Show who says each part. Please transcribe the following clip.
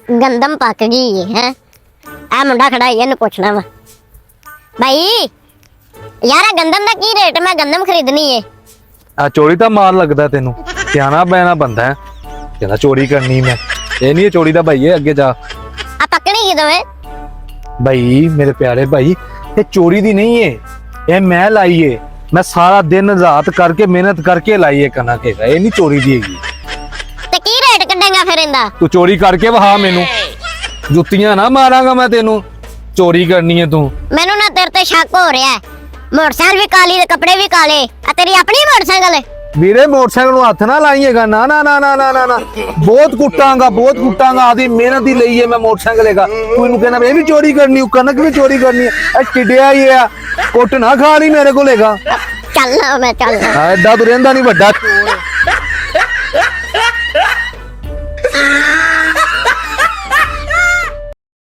Speaker 1: गंदम पक गई है। आ मुंडा खड़ा है पूछना वा भाई यार गंदम का की रेट? मैं गंदम खरीदनी है।
Speaker 2: आ चोरी दा मार लगदा तेनू, सियाना बैना बंदा है, कहना चोरी करनी मैं। ये नहीं चोरी दा भाई है, अगे जा।
Speaker 1: आ पकड़ी किदों है?
Speaker 2: भाई मेरे प्यारे भाई, ये चोरी दी नहीं है, ये मैं लाई है। मैं सारा दिन रात करके मेहनत करके लाई है कनक, ये नहीं चोरी दी हैगी।
Speaker 1: ते की रेट कटेगा फिर इंदा?
Speaker 2: तू चोरी करके वहा मेनू, जुत्तियां ना मारांगा मैं तेनू, चोरी करनी है तू।
Speaker 1: मैनू ना तेरे ते शक हो रहा है। मोटरसाइकिल भी काली, कपड़े भी काले। आ तेरी अपनी मोटरसाइकिल है?
Speaker 2: ਵੀਰੇ ਮੋਟਰਸਾਈਕਲ ਨੂੰ ਹੱਥ ਨਾ ਲਾਈਏਗਾ, ਨਾ ਨਾ ਨਾ ਨਾ ਨਾ ਨਾ, ਬਹੁਤ ਕੁੱਟਾਂਗਾ ਆਦੀ ਮਿਹਨਤ ਹੀ ਲਈ ਹੈ ਮੈਂ ਮੋਟਰਸਾਈਕਲ ਹੈਗਾ। ਤੂੰ ਇਹਨੂੰ ਕਹਿੰਦਾ ਇਹ ਵੀ ਚੋਰੀ ਕਰਨੀ, ਉਹ ਕਣਕ ਵੀ ਚੋਰੀ ਕਰਨੀ ਹੈ। ਇਹ ਟਿੱਡਿਆ ਹੀ ਆ, ਕੁੱਟ ਨਾ ਖਾ ਲਈ ਮੇਰੇ ਕੋਲ ਹੈਗਾ।
Speaker 1: चलना मैं चलना।
Speaker 2: ਐਡਾ ਤੂੰ ਰਹਿੰਦਾ ਨਹੀਂ ਵੱਡਾ ਚੋਰ।